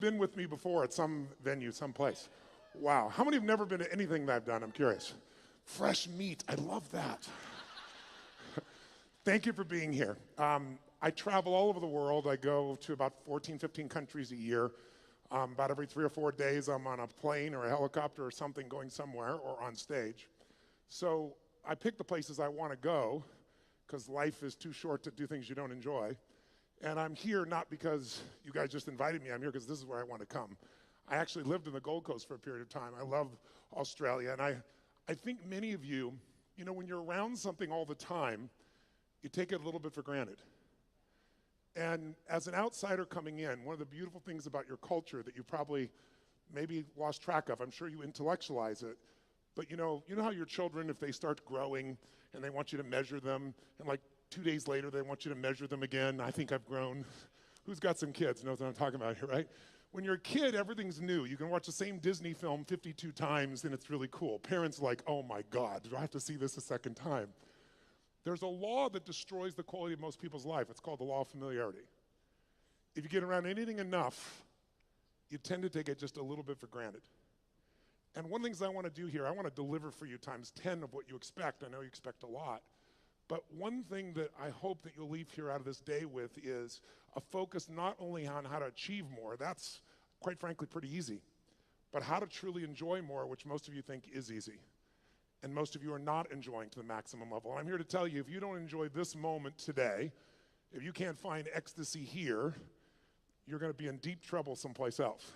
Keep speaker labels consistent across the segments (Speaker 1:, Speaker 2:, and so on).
Speaker 1: been with me before at some venue, someplace. Wow. How many have never been to anything that I've done? I'm curious. Fresh meat. I love that. Thank you for being here. I travel all over the world. I go to about 14, 15 countries a year. About every 3 or 4 days, I'm on a plane or a helicopter or something going somewhere or on stage. So I pick the places I want to go because life is too short to do things you don't enjoy. And I'm here not because you guys just invited me. I'm here because this is where I want to come. I actually lived in the Gold Coast for a period of time. I love Australia. And I think many of you, you know, when you're around something all the time, you take it a little bit for granted. And as an outsider coming in, one of the beautiful things about your culture that you probably maybe lost track of, I'm sure you intellectualize it, but you know how your children, if they start growing and they want you to measure them, and like 2 days later they want you to measure them again, I think I've grown. Who's got some kids knows what I'm talking about here, right? When you're a kid, everything's new. You can watch the same Disney film 52 times and it's really cool. Parents are like, oh my God, do I have to see this a second time? There's a law that destroys the quality of most people's life. It's called the law of familiarity. If you get around anything enough, you tend to take it just a little bit for granted. And one of the things I want to do here, I want to deliver for you times 10 of what you expect. I know you expect a lot. But one thing that I hope that you'll leave here out of this day with is a focus not only on how to achieve more, that's quite frankly pretty easy, but how to truly enjoy more, which most of you think is easy. And most of you are not enjoying to the maximum level. And I'm here to tell you, if you don't enjoy this moment today, if you can't find ecstasy here, you're going to be in deep trouble someplace else.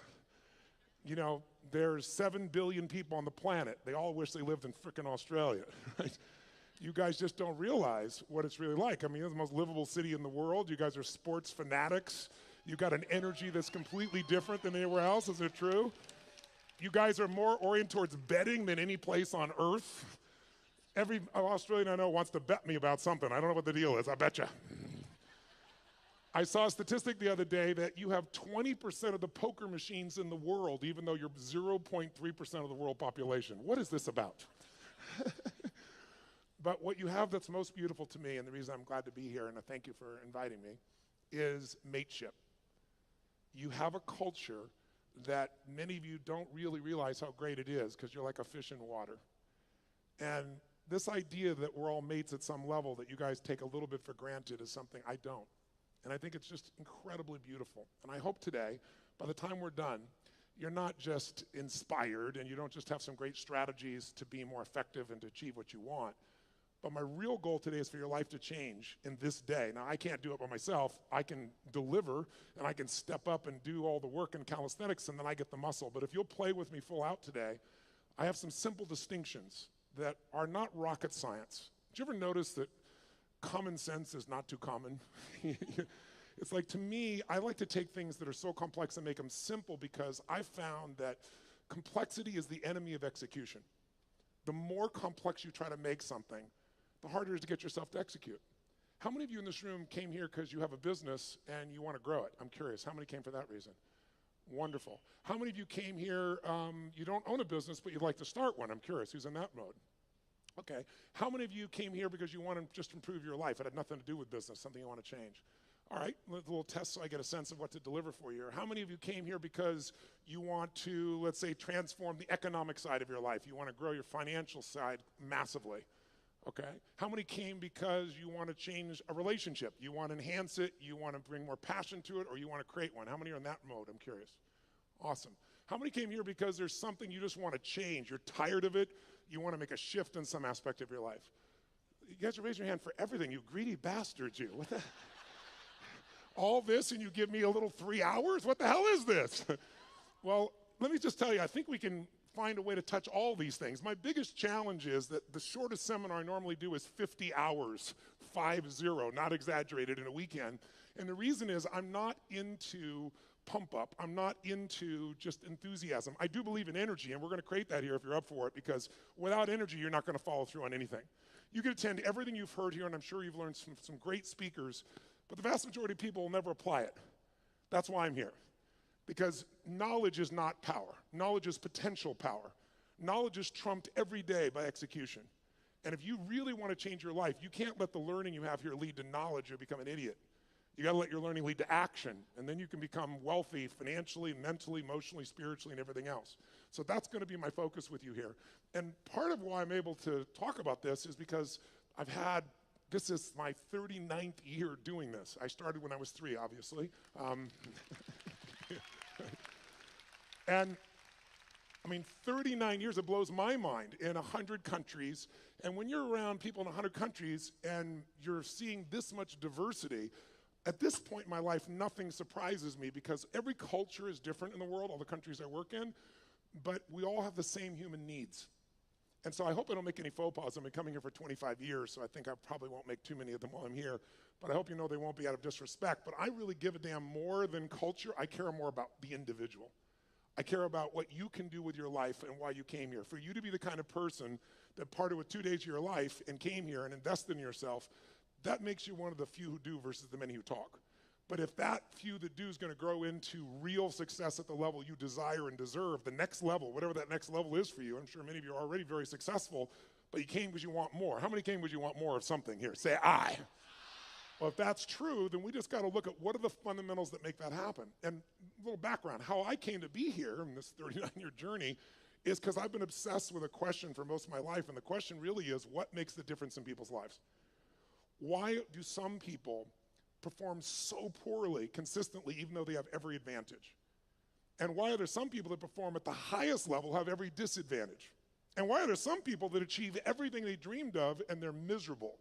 Speaker 1: You know, there's 7 billion people on the planet. They all wish they lived in frickin' Australia, right? You guys just don't realize what it's really like. I mean, it's the most livable city in the world. You guys are sports fanatics. You got an energy that's completely different than anywhere else. Is it true? You guys are more oriented towards betting than any place on earth. Every Australian I know wants to bet me about something. I don't know what the deal is. I bet you. I saw a statistic the other day that you have 20% of the poker machines in the world, even though you're 0.3% of the world population. What is this about? But what you have that's most beautiful to me, and the reason I'm glad to be here, and I thank you for inviting me, is mateship. You have a culture that many of you don't really realize how great it is because you're like a fish in water. And this idea that we're all mates at some level that you guys take a little bit for granted is something I don't. And I think it's just incredibly beautiful. And I hope today, by the time we're done, you're not just inspired and you don't just have some great strategies to be more effective and to achieve what you want. But my real goal today is for your life to change in this day. Now, I can't do it by myself. I can deliver, and I can step up and do all the work in calisthenics, and then I get the muscle. But if you'll play with me full out today, I have some simple distinctions that are not rocket science. Did you ever notice that common sense is not too common? It's like, to me, I like to take things that are so complex and make them simple because I found that complexity is the enemy of execution. The more complex you try to make something, the harder it is to get yourself to execute. How many of you in this room came here because you have a business and you want to grow it? I'm curious. How many came for that reason? Wonderful. How many of you came here, you don't own a business, but you'd like to start one? I'm curious. Who's in that mode? Okay. How many of you came here because you want to just improve your life? It had nothing to do with business, something you want to change. All right, a little test so I get a sense of what to deliver for you. How many of you came here because you want to, let's say, transform the economic side of your life? You want to grow your financial side massively, okay? How many came because you want to change a relationship? You want to enhance it, you want to bring more passion to it, or you want to create one? How many are in that mode? I'm curious. Awesome. How many came here because there's something you just want to change? You're tired of it, you want to make a shift in some aspect of your life? You guys are raising your hand for everything, you greedy bastards, you. What the? All this and you give me a little 3 hours? What the hell is this? Well, let me just tell you, I think we can find a way to touch all these things. My biggest challenge is that the shortest seminar I normally do is 50 hours, 50, not exaggerated, in a weekend. And the reason is I'm not into pump up. I'm not into just enthusiasm. I do believe in energy, and we're going to create that here if you're up for it, because without energy, you're not going to follow through on anything. You can attend everything you've heard here, and I'm sure you've learned from some great speakers, but the vast majority of people will never apply it. That's why I'm here. Because knowledge is not power. Knowledge is potential power. Knowledge is trumped every day by execution. And if you really want to change your life, you can't let the learning you have here lead to knowledge or become an idiot. You got to let your learning lead to action, and then you can become wealthy financially, mentally, emotionally, spiritually, and everything else. So that's going to be my focus with you here. And part of why I'm able to talk about this is because this is my 39th year doing this. I started when I was 3, obviously. And I mean, 39 years, it blows my mind, in 100 countries. And when you're around people in 100 countries and you're seeing this much diversity, at this point in my life, nothing surprises me because every culture is different in the world, all the countries I work in, but we all have the same human needs. And so I hope I don't make any faux pas. I've been coming here for 25 years, so I think I probably won't make too many of them while I'm here. But I hope you know they won't be out of disrespect. But I really give a damn more than culture. I care more about the individual. I care about what you can do with your life and why you came here. For you to be the kind of person that parted with 2 days of your life and came here and invested in yourself, that makes you one of the few who do versus the many who talk. But if that few that do is going to grow into real success at the level you desire and deserve, the next level, whatever that next level is for you, I'm sure many of you are already very successful, but you came because you want more. How many came because you want more of something? Here, say I. Well, if that's true, then we just got to look at what are the fundamentals that make that happen. And a little background, how I came to be here in this 39-year journey is because I've been obsessed with a question for most of my life, and the question really is, what makes the difference in people's lives? Why do some people perform so poorly consistently even though they have every advantage? And why are there some people that perform at the highest level have every disadvantage? And why are there some people that achieve everything they dreamed of and they're miserable?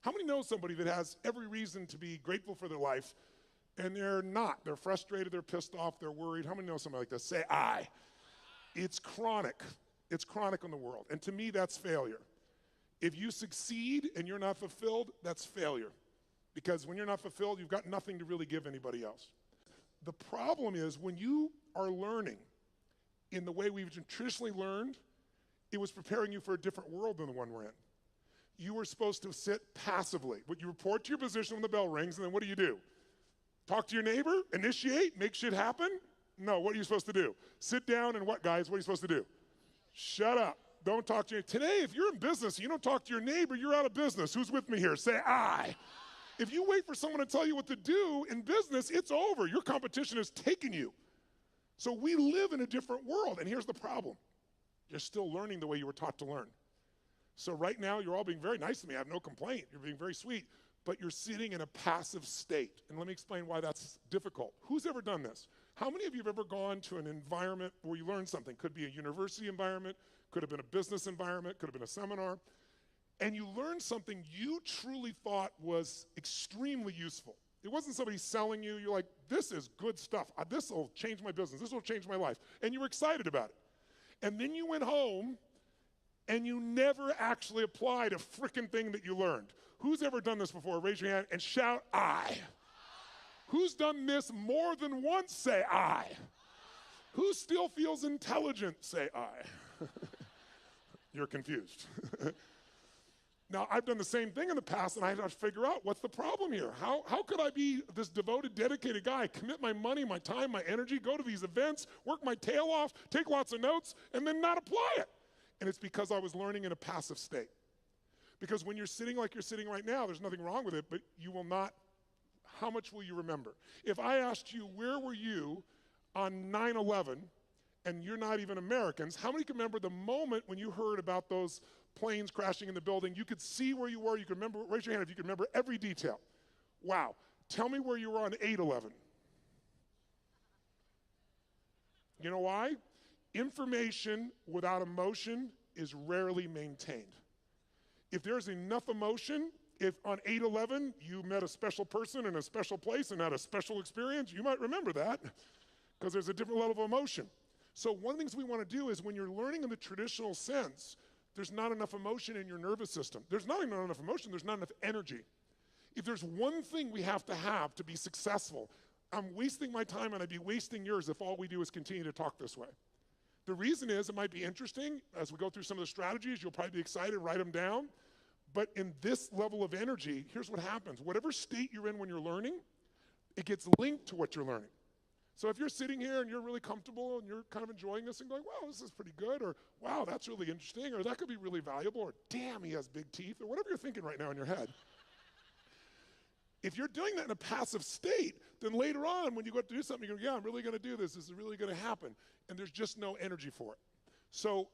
Speaker 1: How many know somebody that has every reason to be grateful for their life and they're not? They're frustrated, they're pissed off, they're worried. How many know somebody like this? Say I. It's chronic. It's chronic in the world. And to me, that's failure. If you succeed and you're not fulfilled, that's failure. Because when you're not fulfilled, you've got nothing to really give anybody else. The problem is when you are learning in the way we've traditionally learned, it was preparing you for a different world than the one we're in. You were supposed to sit passively. But you report to your position when the bell rings, and then what do? Talk to your neighbor? Initiate? Make shit happen? No, what are you supposed to do? Sit down and what, guys? What are you supposed to do? Shut up. Don't talk to your Today, if you're in business and you don't talk to your neighbor, you're out of business. Who's with me here? Say I. If you wait for someone to tell you what to do in business, it's over. Your competition has taken you. So we live in a different world, and here's the problem. You're still learning the way you were taught to learn. So right now, you're all being very nice to me. I have no complaint. You're being very sweet, but you're sitting in a passive state. And let me explain why that's difficult. Who's ever done this? How many of you have ever gone to an environment where you learned something? Could be a university environment, could have been a business environment, could have been a seminar, and you learned something you truly thought was extremely useful. It wasn't somebody selling you. You're like, this is good stuff. This will change my business. This will change my life. And you were excited about it. And then you went home and you never actually applied a frickin' thing that you learned. Who's ever done this before? Raise your hand and shout, I. Who's done this more than once? Say, I. Who still feels intelligent? Say, I. You're confused. Now, I've done the same thing in the past, and I had to figure out what's the problem here. How could I be this devoted, dedicated guy, commit my money, my time, my energy, go to these events, work my tail off, take lots of notes, and then not apply it? And it's because I was learning in a passive state. Because when you're sitting like you're sitting right now, there's nothing wrong with it, but you will not, how much will you remember? If I asked you, where were you on 9/11, and you're not even Americans, how many can remember the moment when you heard about those planes crashing in the building? You could see where you were, you could remember, raise your hand if you could remember every detail. Wow, tell me where you were on 8/11. You know why? Information without emotion is rarely maintained. If there's enough emotion, if on 8/11 you met a special person in a special place and had a special experience, you might remember that because there's a different level of emotion. So one of the things we want to do is when you're learning in the traditional sense, there's not enough emotion in your nervous system. There's not even enough emotion, there's not enough energy. If there's one thing we have to be successful, I'm wasting my time and I'd be wasting yours if all we do is continue to talk this way. The reason is it might be interesting. As we go through some of the strategies, you'll probably be excited, write them down. But in this level of energy, here's what happens. Whatever state you're in when you're learning, it gets linked to what you're learning. So if you're sitting here and you're really comfortable and you're kind of enjoying this and going, wow, this is pretty good, or wow, that's really interesting, or that could be really valuable, or damn, he has big teeth, or whatever you're thinking right now in your head. If you're doing that in a passive state, then later on when you go to do something, you go, yeah, I'm really going to do this. This is really going to happen. And there's just no energy for it. So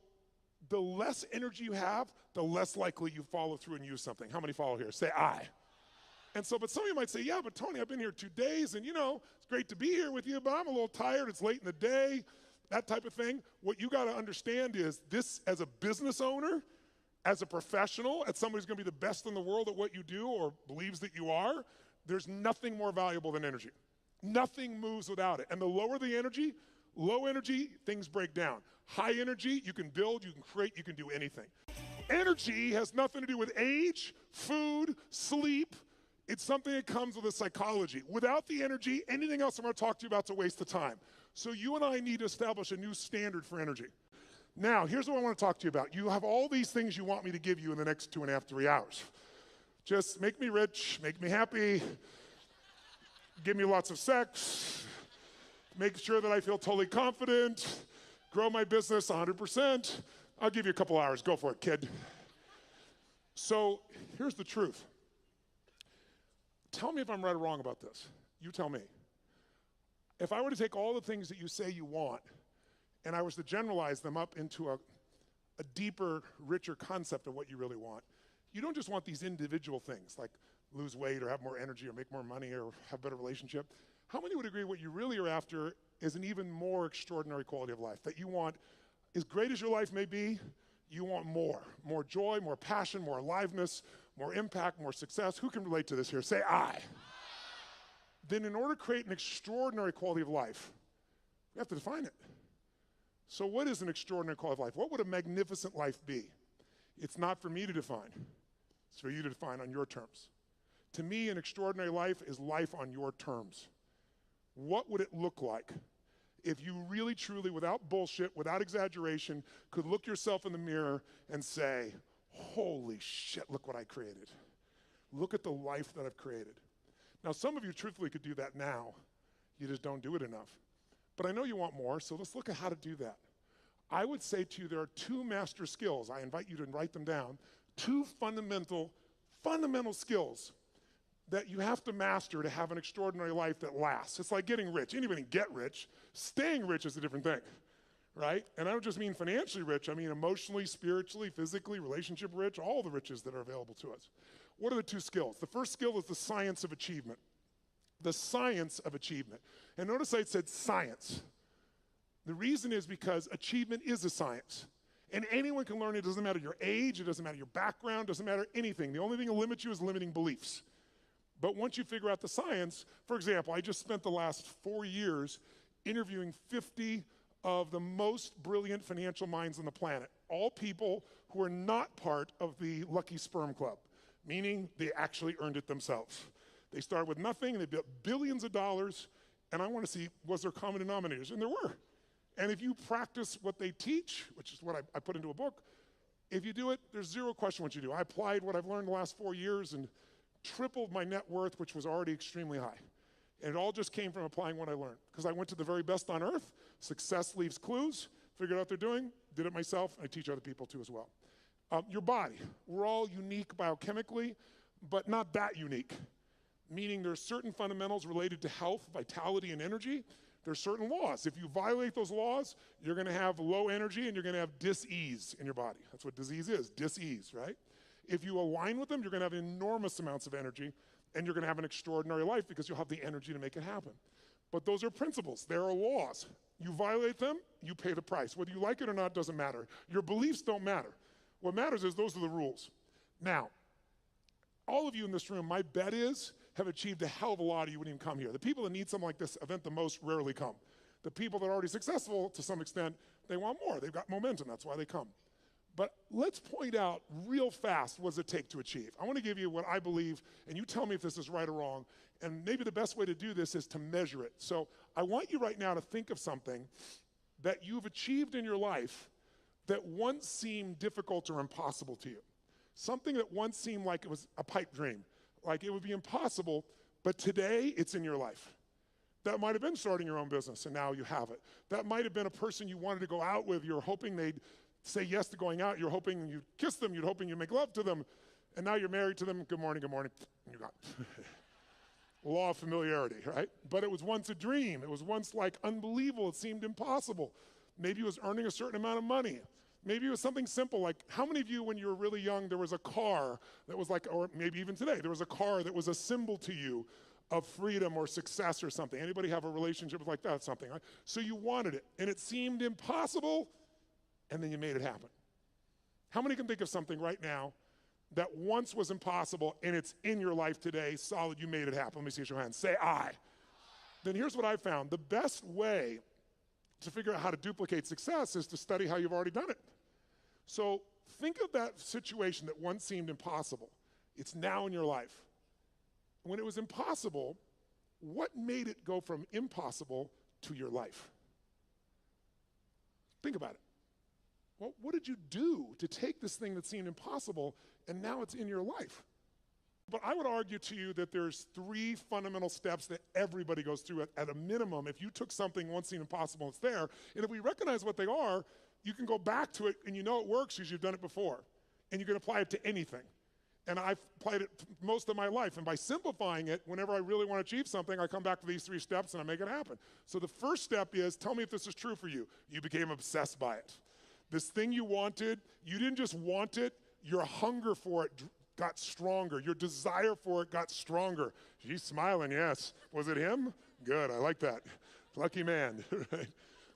Speaker 1: the less energy you have, the less likely you follow through and use something. How many follow here? Say I. And so, but some of you might say, yeah, but Tony, I've been here 2 days, and it's great to be here with you, but I'm a little tired. It's late in the day, that type of thing. What you got to understand is this, as a business owner, as a professional, as somebody who's going to be the best in the world at what you do or believes that you are, there's nothing more valuable than energy. Nothing moves without it. And the lower the energy, low energy, things break down. High energy, you can build, you can create, you can do anything. Energy has nothing to do with age, food, sleep. It's something that comes with a psychology. Without the energy, anything else I'm going to talk to you about is a waste of time. So you and I need to establish a new standard for energy. Now, here's what I want to talk to you about. You have all these things you want me to give you in the next 2.5, 3 hours. Just make me rich, make me happy, give me lots of sex, make sure that I feel totally confident, grow my business 100%. I'll give you a couple hours. Go for it, kid. So here's the truth. Tell me if I'm right or wrong about this. You tell me. If I were to take all the things that you say you want and I was to generalize them up into a deeper, richer concept of what you really want, you don't just want these individual things like lose weight or have more energy or make more money or have a better relationship. How many would agree what you really are after is an even more extraordinary quality of life? That you want, as great as your life may be, you want more. More joy, more passion, more aliveness, more impact, more success. Who can relate to this here? Say I. Then in order to create an extraordinary quality of life, we have to define it. So what is an extraordinary quality of life? What would a magnificent life be? It's not for me to define. It's for you to define on your terms. To me, an extraordinary life is life on your terms. What would it look like if you really, truly, without bullshit, without exaggeration, could look yourself in the mirror and say, holy shit, look what I created. Look at the life that I've created. Now, some of you truthfully could do that now. You just don't do it enough. But I know you want more, so let's look at how to do that. I would say to you there are 2 master skills. I invite you to write them down. 2 fundamental skills that you have to master to have an extraordinary life that lasts. It's like getting rich. Anybody can get rich. Staying rich is a different thing, right? And I don't just mean financially rich. I mean emotionally, spiritually, physically, relationship rich, all the riches that are available to us. What are the 2 skills? The first skill is the science of achievement. The science of achievement. And notice I said science. The reason is because achievement is a science. And anyone can learn it. It doesn't matter your age. It doesn't matter your background. It doesn't matter anything. The only thing that limits you is limiting beliefs. But once you figure out the science, for example, I just spent the last 4 years interviewing 50 of the most brilliant financial minds on the planet. All people who are not part of the Lucky Sperm Club, meaning they actually earned it themselves. They started with nothing, and they built billions of dollars, and I want to see, was there common denominators? And there were. And if you practice what they teach, which is what I put into a book, if you do it, there's zero question what you do. I applied what I've learned the last 4 years and tripled my net worth, which was already extremely high. And it all just came from applying what I learned. Because I went to the very best on earth, success leaves clues, figured out what they're doing, did it myself, and I teach other people too as well. Your body, we're all unique biochemically, but not that unique. Meaning there's certain fundamentals related to health, vitality, and energy. There's certain laws. If you violate those laws, you're gonna have low energy and you're gonna have dis-ease in your body. That's what disease is, dis-ease, right? If you align with them, you're gonna have enormous amounts of energy and you're gonna have an extraordinary life because you'll have the energy to make it happen. But those are principles, there are laws. You violate them, you pay the price. Whether you like it or not doesn't matter. Your beliefs don't matter. What matters is those are the rules. Now, all of you in this room, my bet is, have achieved a hell of a lot, or you wouldn't even come here. The people that need something like this event the most rarely come. The people that are already successful, to some extent, they want more. They've got momentum, that's why they come. But let's point out real fast what does it take to achieve. I want to give you what I believe, and you tell me if this is right or wrong, and maybe the best way to do this is to measure it. So I want you right now to think of something that you've achieved in your life that once seemed difficult or impossible to you. Something that once seemed like it was a pipe dream, like it would be impossible, but today it's in your life. That might have been starting your own business and now you have it. That might have been a person you wanted to go out with, you're hoping they'd say yes to going out, you're hoping you'd kiss them, you're hoping you'd make love to them, and now you're married to them, good morning, and you're gone. Law of familiarity, right? But it was once a dream. It was once like unbelievable. It seemed impossible. Maybe it was earning a certain amount of money. Maybe it was something simple like, how many of you when you were really young, there was a car that was like, or maybe even today, there was a car that was a symbol to you of freedom or success or something. Anybody have a relationship like that, something, right? So you wanted it, and it seemed impossible, and then you made it happen. How many can think of something right now that once was impossible, and it's in your life today, solid, you made it happen? Let me see your hands. Say, I. Then here's what I found. The best way to figure out how to duplicate success is to study how you've already done it. So think of that situation that once seemed impossible. It's now in your life. When it was impossible, what made it go from impossible to your life? Think about it. Well, what did you do to take this thing that seemed impossible and now it's in your life? But I would argue to you that there's 3 fundamental steps that everybody goes through at a minimum. If you took something once seemed impossible, it's there. And if we recognize what they are, you can go back to it and you know it works because you've done it before. And you can apply it to anything. And I've applied it most of my life. And by simplifying it, whenever I really want to achieve something, I come back to these 3 steps and I make it happen. So the first step is, tell me if this is true for you. You became obsessed by it. This thing you wanted, you didn't just want it, your hunger for it got stronger. Your desire for it got stronger. She's smiling, yes. Was it him? Good, I like that. Lucky man, right?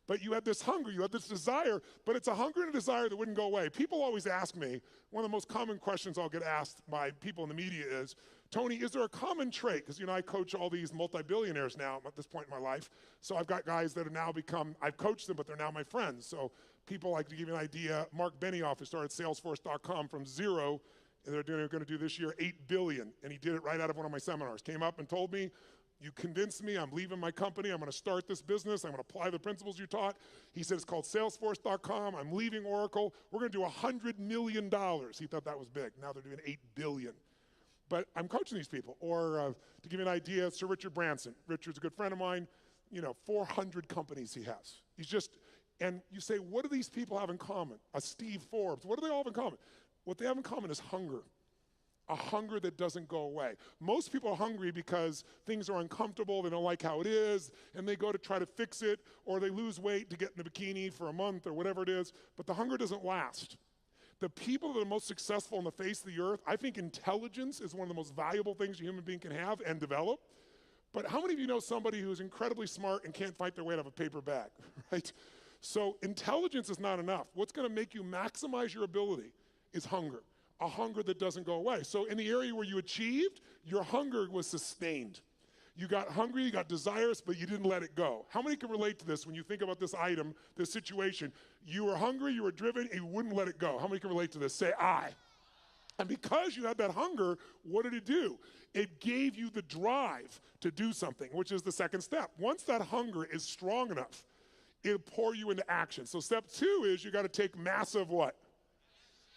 Speaker 1: But you had this hunger, you had this desire, but it's a hunger and a desire that wouldn't go away. People always ask me, one of the most common questions I'll get asked by people in the media is, Tony, is there a common trait? Because, I coach all these multi-billionaires now at this point in my life. So I've got guys that have now become, I've coached them, but they're now my friends. So people, like to give you an idea, Mark Benioff, who started Salesforce.com from 0, and they're going to do this year $8 billion, and he did it right out of one of my seminars. Came up and told me, you convinced me, I'm leaving my company, I'm going to start this business, I'm going to apply the principles you taught. He said it's called Salesforce.com, I'm leaving Oracle, we're going to do $100 million. He thought that was big. Now they're doing $8 billion. But I'm coaching these people. Or to give you an idea, Sir Richard Branson. Richard's a good friend of mine, 400 companies he has. He's just, and you say, what do these people have in common? A Steve Forbes, what do they all have in common? What they have in common is hunger, a hunger that doesn't go away. Most people are hungry because things are uncomfortable, they don't like how it is, and they go to try to fix it, or they lose weight to get in a bikini for a month or whatever it is, but the hunger doesn't last. The people that are most successful on the face of the earth, I think intelligence is one of the most valuable things a human being can have and develop. But how many of you know somebody who's incredibly smart and can't fight their way out of a paper bag, right? So intelligence is not enough. What's going to make you maximize your ability is hunger, a hunger that doesn't go away. So in the area where you achieved, your hunger was sustained. You got hungry, you got desirous, but you didn't let it go. How many can relate to this when you think about this item, this situation? You were hungry, you were driven, and you wouldn't let it go. How many can relate to this? Say, I. And because you had that hunger, what did it do? It gave you the drive to do something, which is the second step. Once that hunger is strong enough, it'll pour you into action. So step 2 is you got to take massive what?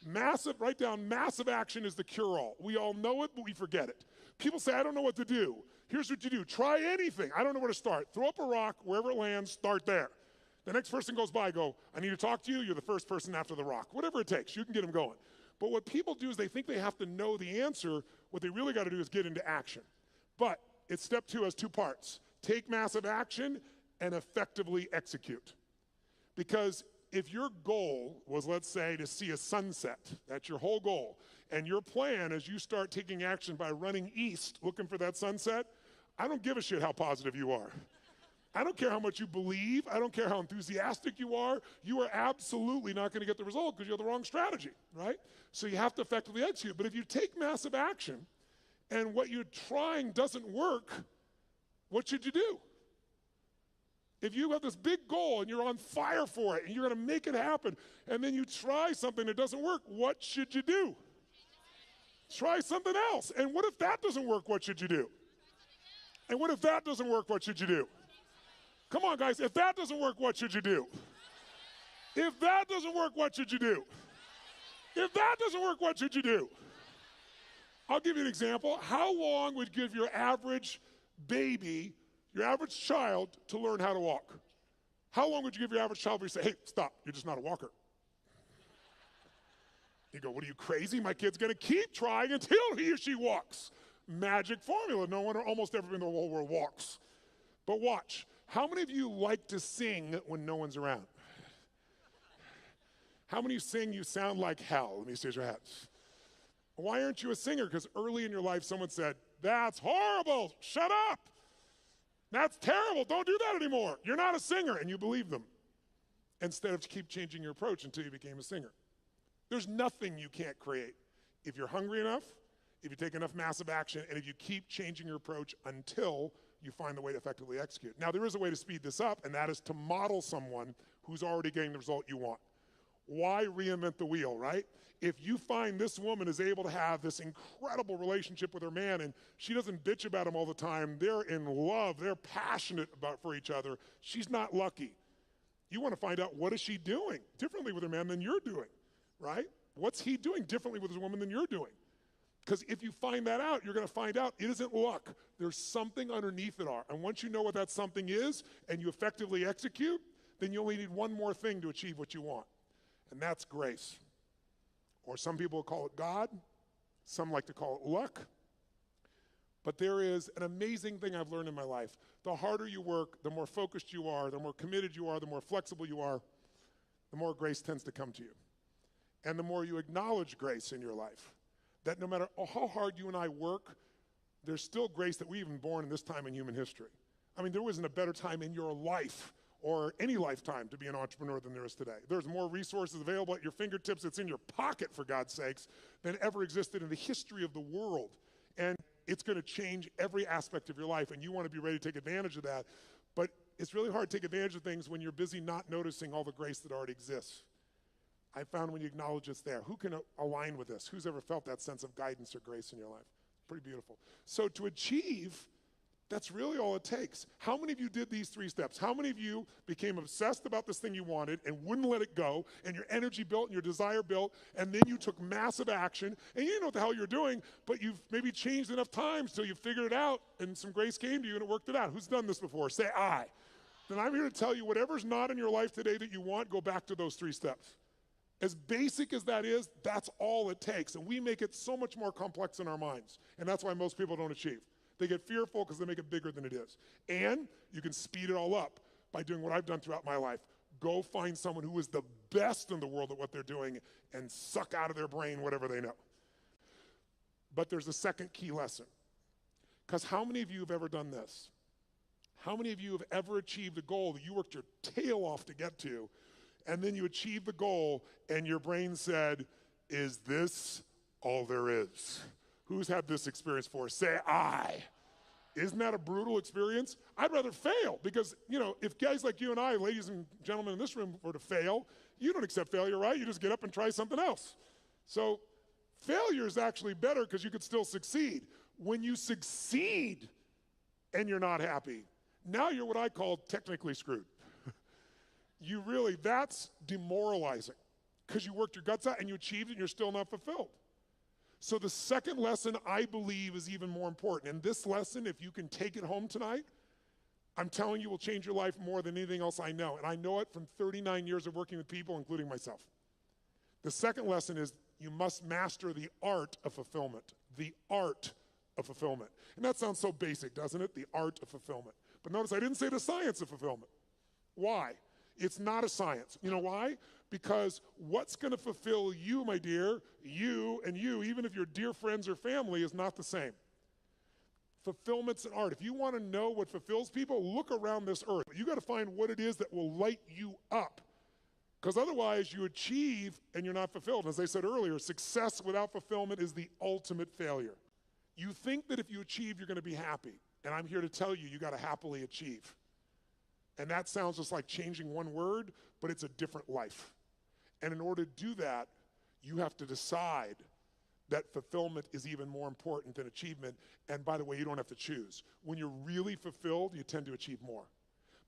Speaker 1: Massive, write down, massive action is the cure-all. We all know it, but we forget it. People say, I don't know what to do. Here's what you do. Try anything. I don't know where to start. Throw up a rock, wherever it lands, start there. The next person goes by, go, I need to talk to you. You're the first person after the rock. Whatever it takes, you can get them going. But what people do is they think they have to know the answer. What they really got to do is get into action. But it's step 2 has 2 parts. Take massive action and effectively execute. Because if your goal was, let's say, to see a sunset, that's your whole goal, and your plan is you start taking action by running east looking for that sunset, I don't give a shit how positive you are. I don't care how much you believe. I don't care how enthusiastic you are. You are absolutely not going to get the result because you have the wrong strategy, right? So you have to effectively execute. But if you take massive action and what you're trying doesn't work, what should you do? If you have this big goal and you're on fire for it and you're going to make it happen, and then you try something that doesn't work, what should you do? Try something else. And what if that doesn't work? What should you do? And what if that doesn't work? What should you do? Come on, guys. If that doesn't work, what should you do? If that doesn't work, what should you do? If that doesn't work, what should you do? I'll give you an example. How long would you give your average baby, your average child, to learn how to walk? How long would you give your average child before you say, hey, stop, you're just not a walker? You go, what are you, crazy? My kid's going to keep trying until he or she walks. magic formula. No one almost ever in the whole world walks. But watch. How many of you like to sing when no one's around? How many of you sing you sound like hell? Let me see your hands. Why aren't you a singer? Because early in your life someone said, that's horrible, shut up. That's terrible, don't do that anymore. You're not a singer, and you believe them. Instead of keep changing your approach until you became a singer. There's nothing you can't create. If you're hungry enough, if you take enough massive action, and if you keep changing your approach until you find the way to effectively execute. Now, there is a way to speed this up, and that is to model someone who's already getting the result you want. Why reinvent the wheel, right? If you find this woman is able to have this incredible relationship with her man and she doesn't bitch about him all the time, they're in love, they're passionate for each other, she's not lucky. You want to find out, what is she doing differently with her man than you're doing, right? What's he doing differently with his woman than you're doing? Because if you find that out, you're going to find out it isn't luck. There's something underneath it all. And once you know what that something is and you effectively execute, then you only need one more thing to achieve what you want. And that's grace. Or some people call it God. Some like to call it luck. But there is an amazing thing I've learned in my life. The harder you work, the more focused you are, the more committed you are, the more flexible you are, the more grace tends to come to you. And the more you acknowledge grace in your life. That no matter how hard you and I work, there's still grace that we even born in this time in human history. I mean, there wasn't a better time in your life or any lifetime to be an entrepreneur than there is today. There's more resources available at your fingertips, it's in your pocket, for God's sakes, than ever existed in the history of the world. And it's going to change every aspect of your life, and you want to be ready to take advantage of that. But it's really hard to take advantage of things when you're busy not noticing all the grace that already exists. I found when you acknowledge it's there. Who can align with this? Who's ever felt that sense of guidance or grace in your life? Pretty beautiful. So to achieve, that's really all it takes. How many of you did these 3 steps? How many of you became obsessed about this thing you wanted and wouldn't let it go, and your energy built and your desire built, and then you took massive action, and you didn't know what the hell you're doing, but you've maybe changed enough times till you figured it out, and some grace came to you and it worked it out. Who's done this before? Say I. Then I'm here to tell you, whatever's not in your life today that you want, go back to those 3 steps. As basic as that is, that's all it takes. And we make it so much more complex in our minds. And that's why most people don't achieve. They get fearful because they make it bigger than it is. And you can speed it all up by doing what I've done throughout my life. Go find someone who is the best in the world at what they're doing and suck out of their brain whatever they know. But there's a second key lesson. Because how many of you have ever done this? How many of you have ever achieved a goal that you worked your tail off to get to, and then you achieve the goal, and your brain said, is this all there is? Who's had this experience before? Say I. Isn't that a brutal experience? I'd rather fail, because, if guys like you and I, ladies and gentlemen in this room, were to fail, you don't accept failure, right? You just get up and try something else. So failure is actually better because you could still succeed. When you succeed and you're not happy, now you're what I call technically screwed. That's demoralizing, because you worked your guts out and you achieved it and you're still not fulfilled. So the second lesson, I believe, is even more important. And this lesson, if you can take it home tonight, I'm telling you, will change your life more than anything else I know. And I know it from 39 years of working with people, including myself. The second lesson is you must master the art of fulfillment. The art of fulfillment. And that sounds so basic, doesn't it? The art of fulfillment. But notice I didn't say the science of fulfillment. Why? It's not a science. You know why? Because what's going to fulfill you, my dear, you and you, even if you're dear friends or family, is not the same. Fulfillment's an art. If you want to know what fulfills people, look around this earth. You got to find what it is that will light you up. Because otherwise you achieve and you're not fulfilled. As I said earlier, success without fulfillment is the ultimate failure. You think that if you achieve, you're going to be happy. And I'm here to tell you, you got to happily achieve. And that sounds just like changing one word, but it's a different life. And in order to do that, you have to decide that fulfillment is even more important than achievement. And by the way, you don't have to choose. When you're really fulfilled, you tend to achieve more.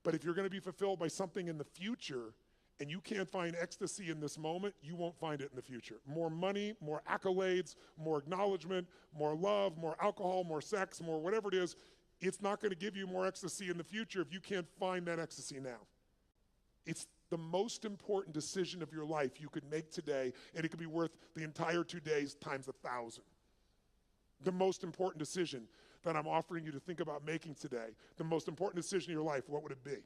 Speaker 1: But if you're going to be fulfilled by something in the future, and you can't find ecstasy in this moment, you won't find it in the future. More money, more accolades, more acknowledgement, more love, more alcohol, more sex, more whatever it is, it's not going to give you more ecstasy in the future if you can't find that ecstasy now. It's the most important decision of your life you could make today, and it could be worth the entire 2 days times 1,000. The most important decision that I'm offering you to think about making today, the most important decision in your life, what would it be?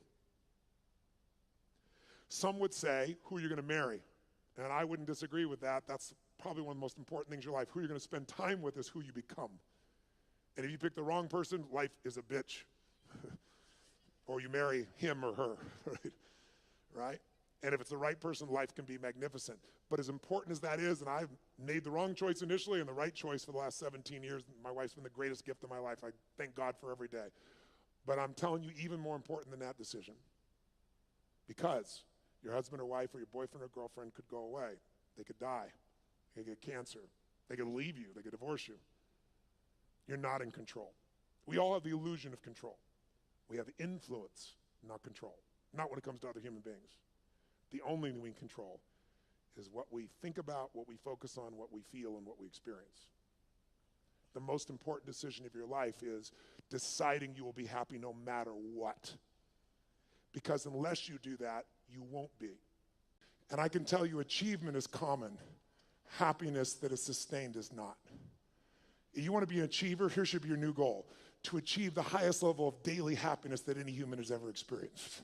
Speaker 1: Some would say, who you're going to marry. And I wouldn't disagree with that. That's probably one of the most important things in your life. Who you're going to spend time with is who you become. And if you pick the wrong person, life is a bitch. Or you marry him or her, right? And if it's the right person, life can be magnificent. But as important as that is, and I've made the wrong choice initially and the right choice for the last 17 years, my wife's been the greatest gift of my life. I thank God for every day. But I'm telling you, even more important than that decision. Because your husband or wife or your boyfriend or girlfriend could go away. They could die. They could get cancer. They could leave you. They could divorce you. You're not in control. We all have the illusion of control. We have influence, not control. Not when it comes to other human beings. The only thing we can control is what we think about, what we focus on, what we feel, and what we experience. The most important decision of your life is deciding you will be happy no matter what. Because unless you do that, you won't be. And I can tell you achievement is common. Happiness that is sustained is not. If you want to be an achiever, here should be your new goal. To achieve the highest level of daily happiness that any human has ever experienced.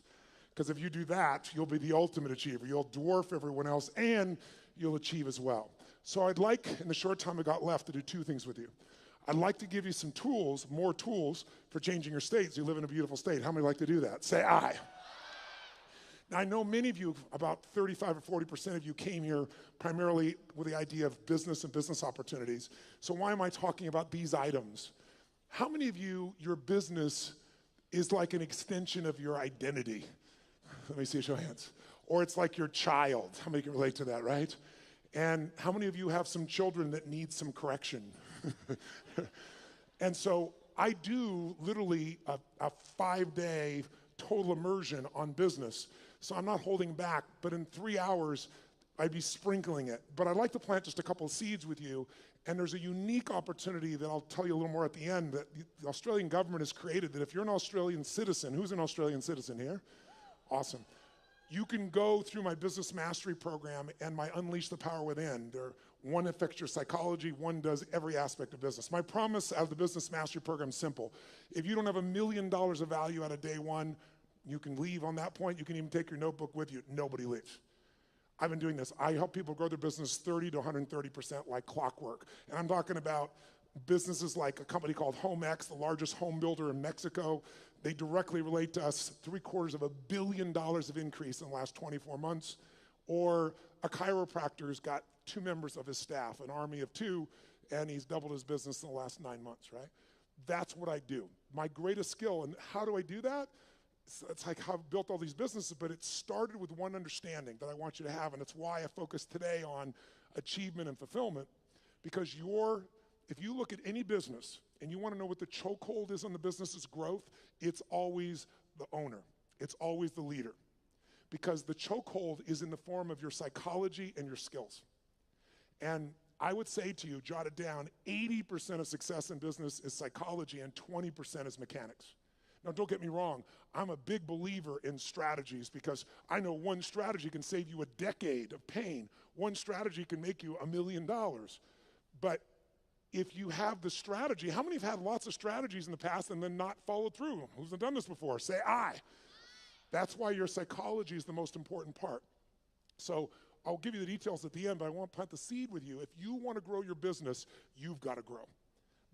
Speaker 1: Because if you do that, you'll be the ultimate achiever. You'll dwarf everyone else, and you'll achieve as well. So I'd like, in the short time I got left, to do two things with you. I'd like to give you some tools, more tools, for changing your states. You live in a beautiful state. How many like to do that? Say aye. Now, I know many of you, about 35 or 40% of you, came here primarily with the idea of business and business opportunities. So why am I talking about these items? How many of you, your business is like an extension of your identity? Let me see a show of hands. Or it's like your child. How many can relate to that, right? And how many of you have some children that need some correction? And so I do literally a 5-day total immersion on business. So I'm not holding back, but in 3 hours, I'd be sprinkling it. But I'd like to plant just a couple of seeds with you. And there's a unique opportunity that I'll tell you a little more at the end that the Australian government has created, that if you're an Australian citizen, who's an Australian citizen here? Awesome. You can go through my business mastery program and my Unleash the Power Within. One affects your psychology, one does every aspect of business. My promise out of the business mastery program is simple. If you don't have $1 million of value out of day one, you can leave on that point. You can even take your notebook with you. Nobody leaves. I've been doing this. I help people grow their business 30 to 130% like clockwork. And I'm talking about businesses like a company called HomeX, the largest home builder in Mexico. They directly relate to us. $750 million of increase in the last 24 months. Or a chiropractor's got 2 members of his staff, an army of 2, and he's doubled his business in the last 9 months, right? That's what I do. My greatest skill, and how do I do that? It's like how I've built all these businesses, but it started with one understanding that I want you to have, and it's why I focus today on achievement and fulfillment, because if you look at any business and you want to know what the chokehold is on the business's growth, it's always the owner. It's always the leader. Because the chokehold is in the form of your psychology and your skills. And I would say to you, jot it down, 80% of success in business is psychology and 20% is mechanics. Now, don't get me wrong. I'm a big believer in strategies because I know one strategy can save you a decade of pain. One strategy can make you $1 million. But if you have the strategy, how many have had lots of strategies in the past and then not followed through? Who's done this before? Say aye. That's why your psychology is the most important part. So I'll give you the details at the end, but I want to plant the seed with you. If you want to grow your business, you've got to grow.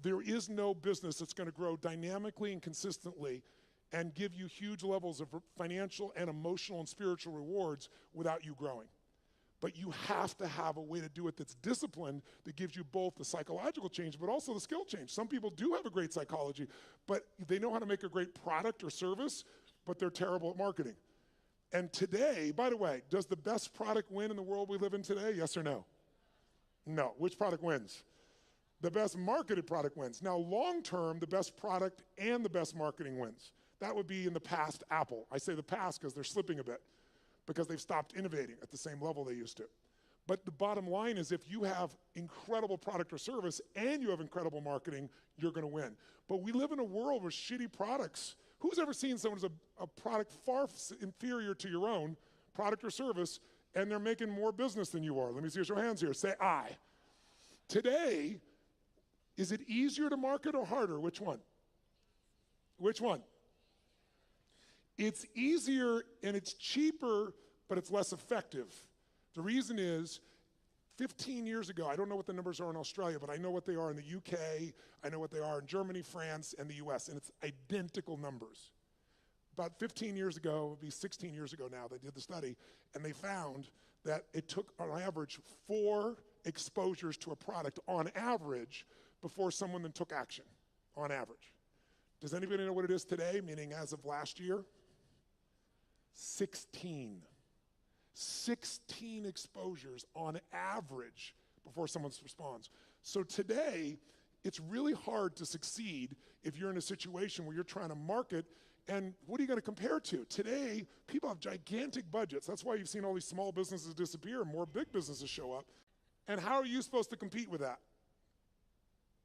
Speaker 1: There is no business that's going to grow dynamically and consistently and give you huge levels of financial and emotional and spiritual rewards without you growing. But you have to have a way to do it that's disciplined, that gives you both the psychological change but also the skill change. Some people do have a great psychology, but they know how to make a great product or service, but they're terrible at marketing. And today, by the way, does the best product win in the world we live in today? Yes or no? No. Which product wins? The best marketed product wins. Now, long term, the best product and the best marketing wins. That would be in the past Apple. I say the past because they're slipping a bit, because they've stopped innovating at the same level they used to. But the bottom line is if you have incredible product or service and you have incredible marketing, you're going to win. But we live in a world with shitty products. Who's ever seen someone who's a product far inferior to your own, product or service, and they're making more business than you are? Let me see your hands here. Say aye. Today, Is it easier to market or harder? Which one? Which one? It's easier and it's cheaper, but it's less effective. The reason is 15 years ago, I don't know what the numbers are in Australia, but I know what they are in the UK, I know what they are in Germany, France, and the US, and it's identical numbers. About 15 years ago, it would be 16 years ago now, they did the study, and they found that it took, on average, 4 exposures to a product, on average, before someone then took action, on average. Does anybody know what it is today, meaning as of last year? 16. 16 exposures on average before someone responds. So today, it's really hard to succeed if you're in a situation where you're trying to market, and what are you going to compare to? Today, people have gigantic budgets. That's why you've seen all these small businesses disappear and more big businesses show up. And how are you supposed to compete with that?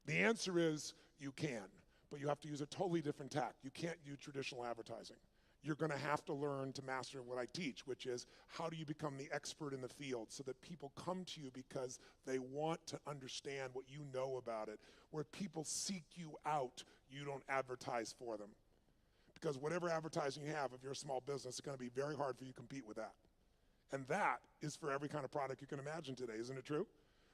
Speaker 1: The answer is you can, but you have to use a totally different tack. You can't use traditional advertising. You're going to have to learn to master what I teach, which is how do you become the expert in the field so that people come to you because they want to understand what you know about it. Where people seek you out, you don't advertise for them. Because whatever advertising you have, if you're a small business, it's going to be very hard for you to compete with that. And that is for every kind of product you can imagine today, isn't it true?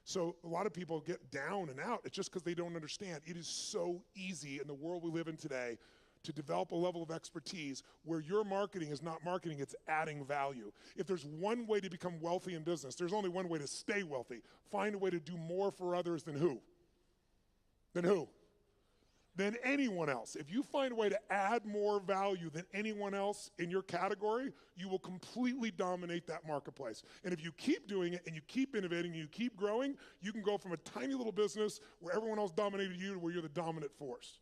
Speaker 1: So a lot of people get down and out. It's just because they don't understand. It is so easy in the world we live in today to develop a level of expertise where your marketing is not marketing, it's adding value. If there's one way to become wealthy in business, there's only one way to stay wealthy. Find a way to do more for others than who? Than who? Than anyone else. If you find a way to add more value than anyone else in your category, you will completely dominate that marketplace. And if you keep doing it and you keep innovating and you keep growing, you can go from a tiny little business where everyone else dominated you to where you're the dominant force.